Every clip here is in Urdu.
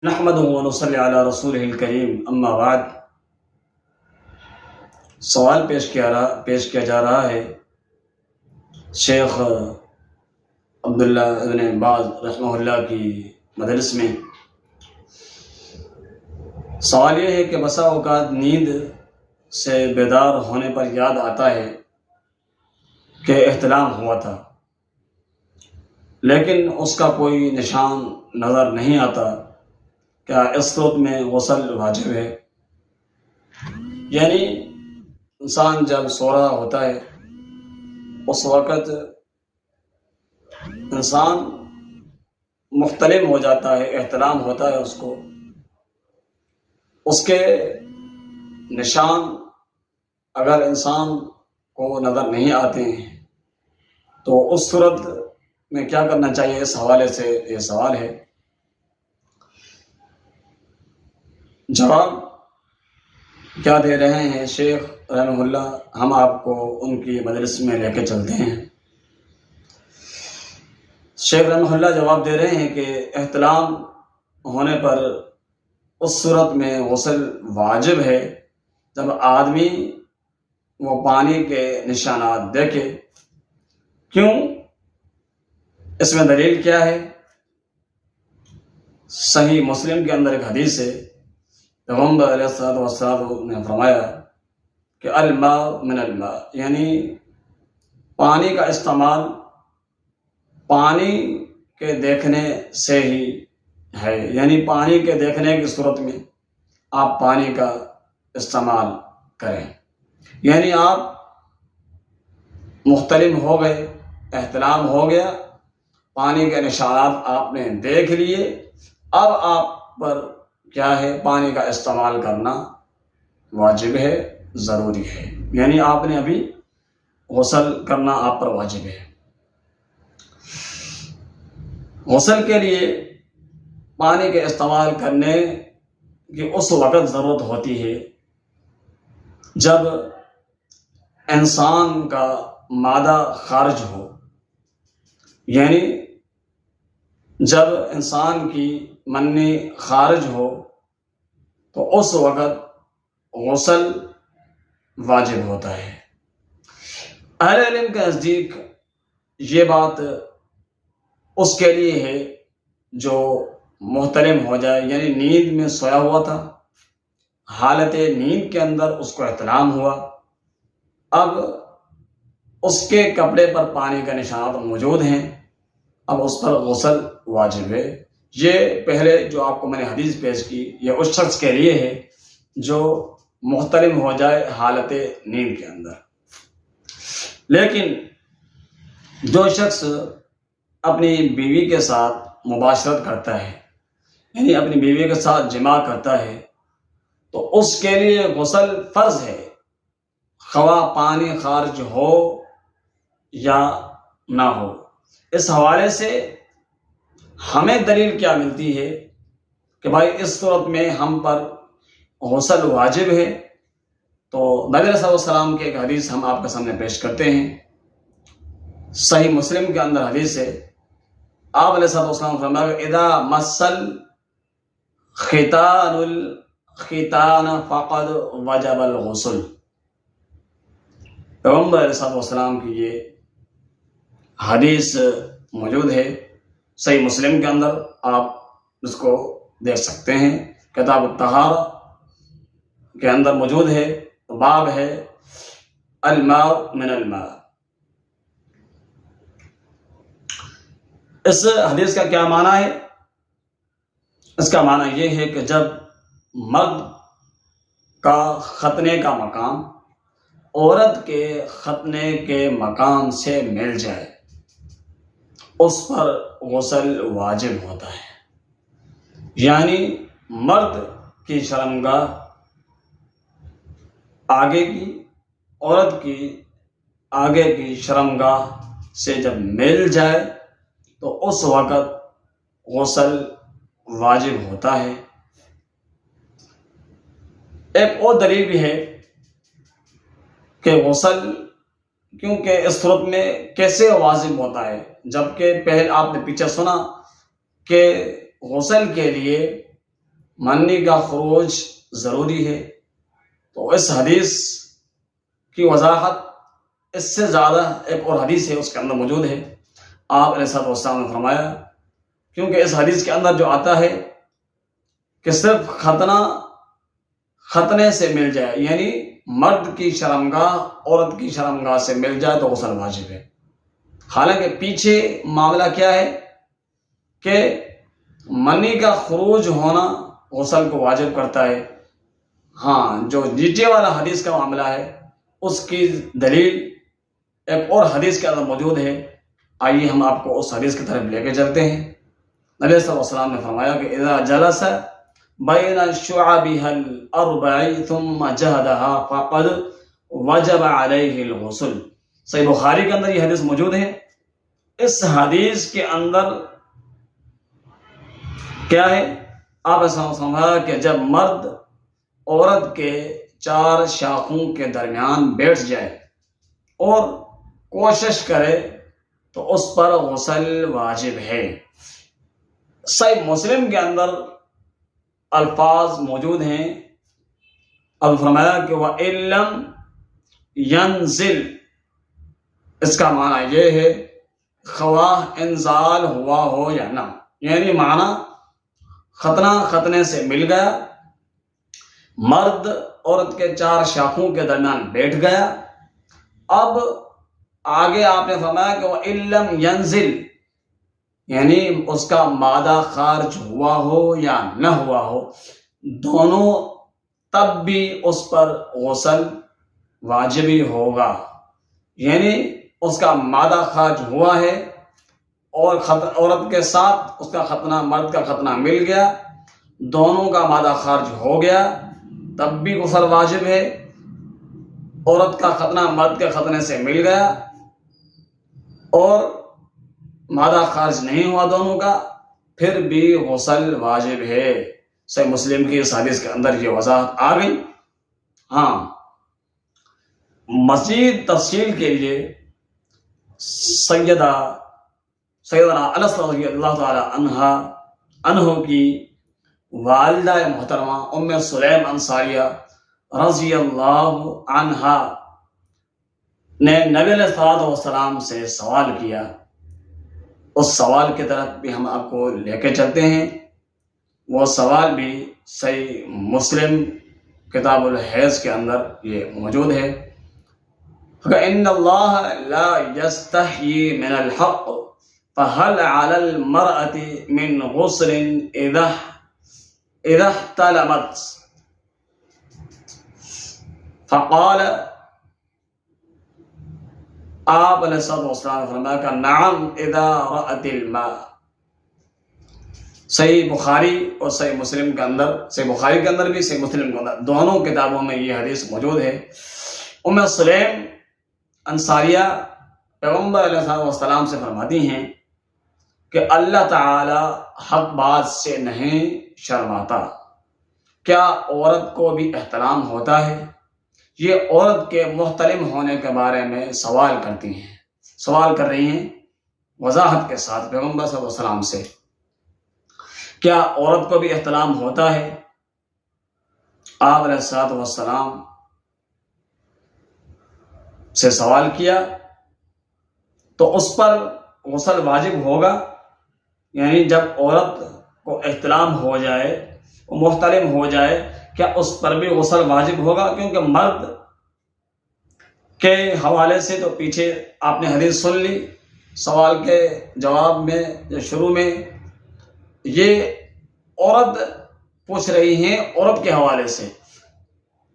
نحمد ونصلی علی رسول الکریم اما بعد۔ سوال پیش کیا جا رہا ہے شیخ عبداللہ ابن باز رحمہ اللہ کی مدرس میں۔ سوال یہ ہے کہ بسا اوقات نیند سے بیدار ہونے پر یاد آتا ہے کہ احتلام ہوا تھا، لیکن اس کا کوئی نشان نظر نہیں آتا۔ کیا اس صورت میں غسل واجب ہے؟ یعنی انسان جب سو رہا ہوتا ہے اس وقت انسان محتلم ہو جاتا ہے، احتلام ہوتا ہے، اس کو اس کے نشان اگر انسان کو نظر نہیں آتے ہیں تو اس صورت میں کیا کرنا چاہیے؟ اس حوالے سے یہ سوال ہے۔ جواب کیا دے رہے ہیں شیخ رحمہ اللہ، ہم آپ کو ان کی مدرس میں لے کے چلتے ہیں۔ شیخ رحمہ اللہ جواب دے رہے ہیں کہ احتلام ہونے پر اس صورت میں غسل واجب ہے جب آدمی وہ پانی کے نشانات دیکھے۔ کیوں؟ اس میں دلیل کیا ہے؟ صحیح مسلم کے اندر ایک حدیث ہے، پیغمبر علیہ الصلوۃ والسلام نے فرمایا کہ الماء من الماء، یعنی پانی کا استعمال پانی کے دیکھنے سے ہی ہے، یعنی پانی کے دیکھنے کی صورت میں آپ پانی کا استعمال کریں۔ یعنی آپ محتلم ہو گئے، احتلام ہو گیا، پانی کے نشانات آپ نے دیکھ لیے، اب آپ پر کیا ہے؟ پانی کا استعمال کرنا واجب ہے، ضروری ہے، یعنی آپ نے ابھی غسل کرنا آپ پر واجب ہے۔ غسل کے لیے پانی کے استعمال کرنے کی اس وقت ضرورت ہوتی ہے جب انسان کا مادہ خارج ہو، یعنی جب انسان کی منی خارج ہو تو اس وقت غسل واجب ہوتا ہے۔ اہل علم کے نزدیک یہ بات اس کے لیے ہے جو محتلم ہو جائے، یعنی نیند میں سویا ہوا تھا، حالت نیند کے اندر اس کو احتلام ہوا، اب اس کے کپڑے پر پانی کا نشانات موجود ہیں، اب اس پر غسل واجب ہے۔ یہ پہلے جو آپ کو میں نے حدیث پیش کی یہ اس شخص کے لیے ہے جو محتلم ہو جائے حالت نیند کے اندر۔ لیکن جو شخص اپنی بیوی کے ساتھ مباشرت کرتا ہے، یعنی اپنی بیوی کے ساتھ جماع کرتا ہے، تو اس کے لیے غسل فرض ہے، خواہ پانی خارج ہو یا نہ ہو۔ اس حوالے سے ہمیں دلیل کیا ملتی ہے کہ بھائی اس صورت میں ہم پر غسل واجب ہے؟ تو نبی علیہ السلام کی ایک حدیث ہم آپ کے سامنے پیش کرتے ہیں۔ صحیح مسلم کے اندر حدیث ہے، آپ علیہ السلام فرمایا اذا مسل ختان الختان فقد وجب الغسل۔ پیغمبر علیہ السلام کی یہ حدیث موجود ہے صحیح مسلم کے اندر، آپ اس کو دیکھ سکتے ہیں، کتاب الطہارہ کے اندر موجود ہے، باب ہے الماء من الماء۔ اس حدیث کا کیا معنی ہے؟ اس کا معنی یہ ہے کہ جب مرد کا ختنے کا مقام عورت کے ختنے کے مقام سے مل جائے اس پر غسل واجب ہوتا ہے، یعنی مرد کی شرمگاہ آگے کی، عورت کی آگے کی شرمگاہ سے جب مل جائے تو اس وقت غسل واجب ہوتا ہے۔ ایک اور دلیل بھی ہے کہ غسل کیونکہ اس صورت میں کیسے واجب ہوتا ہے، جبکہ پہلے آپ نے پیچھے سنا کہ غسل کے لیے منی کا خروج ضروری ہے، تو اس حدیث کی وضاحت اس سے زیادہ ایک اور حدیث ہے اس کے اندر موجود ہے۔ آپ علیہ الصلوۃ والسلام نے فرمایا، کیونکہ اس حدیث کے اندر جو آتا ہے کہ صرف ختنے سے مل جائے، یعنی مرد کی شرمگاہ عورت کی شرمگاہ سے مل جائے تو غسل واجب ہے۔ حالانکہ پیچھے معاملہ کیا ہے کہ منی کا خروج ہونا غسل کو واجب کرتا ہے۔ ہاں، جو نیچے والا حدیث کا معاملہ ہے اس کی دلیل ایک اور حدیث کے اندر موجود ہے۔ آئیے ہم آپ کو اس حدیث کی طرف لے کے چلتے ہیں۔ نبی صلی اللہ علیہ وسلم نے فرمایا کہ اذا جلس بین شعبها الاربع ثم جهدها فقد وجب علیہ الغسل۔ صحیح بخاری کے اندر یہ حدیث موجود ہے۔ اس حدیث کے اندر کیا ہے؟ آپ نے سمجھا کہ جب مرد عورت کے 4 شاخوں کے درمیان بیٹھ جائے اور کوشش کرے تو اس پر غسل واجب ہے۔ صحیح مسلم کے اندر الفاظ موجود ہیں، اب فرمایا کہ وَإِن لَّمْ يَنزِلْ، اس کا معنی یہ ہے خواہ انزال ہوا ہو یا نہ، یعنی معنی ختنے سے مل گیا، مرد عورت کے 4 شاخوں کے درمیان بیٹھ گیا۔ اب آگے آپ نے فرمایا کہ وَإِن لَّمْ يَنزِلْ، یعنی اس کا مادہ خارج ہوا ہو یا نہ ہوا ہو، دونوں تب بھی اس پر غسل واجبی ہوگا۔ یعنی اس کا مادہ خارج ہوا ہے اور عورت کے ساتھ اس کا ختنہ، مرد کا ختنہ مل گیا، دونوں کا مادہ خارج ہو گیا، تب بھی غسل واجب ہے۔ عورت کا ختنہ مرد کے ختنے سے مل گیا اور مادہ خارج نہیں ہوا دونوں کا، پھر بھی غسل واجب ہے۔ صحیح مسلم کی اس حدیث کے اندر یہ وضاحت آ گئی۔ ہاں، مزید تفصیل کے لیے سیدنا انس رضی اللہ تعالی عنہ کی والدہ محترمہ ام سلیم انصاریہ رضی اللہ عنہا نے نبی علیہ الصلوۃ والسلام سے سوال کیا۔ اس سوال کی طرف بھی ہم آپ کو لے کے چلتے ہیں۔ وہ سوال بھی صحیح مسلم کتاب الحیض کے اندر یہ موجود ہے۔ فَإِنَّ اللَّهَ لَا يَسْتَحْيِي مِنَ الْحَقِّ فَهَلْ عَلَى الْمَرْأَةِ مِنْ غُسْلٍ إِذَا احْتَلَمَتْ؟ فقال، آپ علیہ السلام نے فرمایا کہ نعم اذا رأت الماء۔ صحیح بخاری اور صحیح مسلم کے اندر، صحیح بخاری کے اندر بھی صحیح مسلم کے اندر، دونوں کتابوں میں یہ حدیث موجود ہے۔ ام سلیم انصاریہ پیغمبر علیہ السلام سے فرماتی ہیں کہ اللہ تعالی حق بات سے نہیں شرماتا، کیا عورت کو بھی احترام ہوتا ہے؟ یہ عورت کے محتلم ہونے کے بارے میں سوال کرتی ہیں، سوال کر رہی ہیں وضاحت کے ساتھ پیغمبر صلی اللہ علیہ وسلم سے، کیا عورت کو بھی احترام ہوتا ہے؟ آپ علیہ الصلوۃ والسلام سے سوال کیا تو اس پر غسل واجب ہوگا، یعنی جب عورت کو احترام ہو جائے، وہ محتلم ہو جائے، کیا اس پر بھی غسل واجب ہوگا؟ کیونکہ مرد کے حوالے سے تو پیچھے آپ نے حدیث سن لی، سوال کے جواب میں جو شروع میں یہ عورت پوچھ رہی ہیں، عورت کے حوالے سے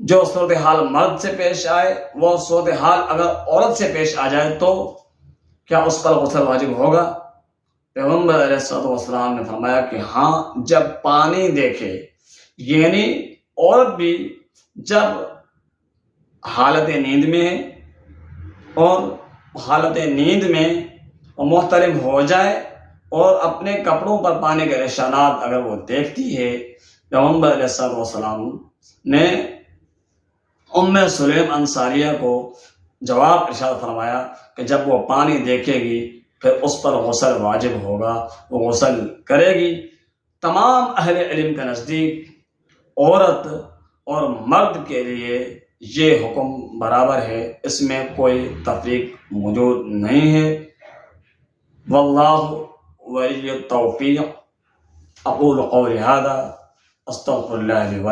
جو صورتحال مرد سے پیش آئے، وہ صورتحال اگر عورت سے پیش آ جائے تو کیا اس پر غسل واجب ہوگا؟ پیغمبر علیہ الصلوۃ والسلام نے فرمایا کہ ہاں، جب پانی دیکھے، یعنی عورت بھی جب حالت نیند میں ہے اور حالت نیند میں محتلم ہو جائے اور اپنے کپڑوں پر پانی کے نشانات اگر وہ دیکھتی ہے، پیغمبر علیہ الصلوۃ والسلام نے ام سلیم انصاریہ کو جواب ارشاد فرمایا کہ جب وہ پانی دیکھے گی پھر اس پر غسل واجب ہوگا، وہ غسل کرے گی۔ تمام اہل علم کے نزدیک عورت اور مرد کے لیے یہ حکم برابر ہے، اس میں کوئی تفریق موجود نہیں ہے۔ واللہ ولی التوفیق۔ اقول قولی ھذا استغفر اللہ لی ولکم۔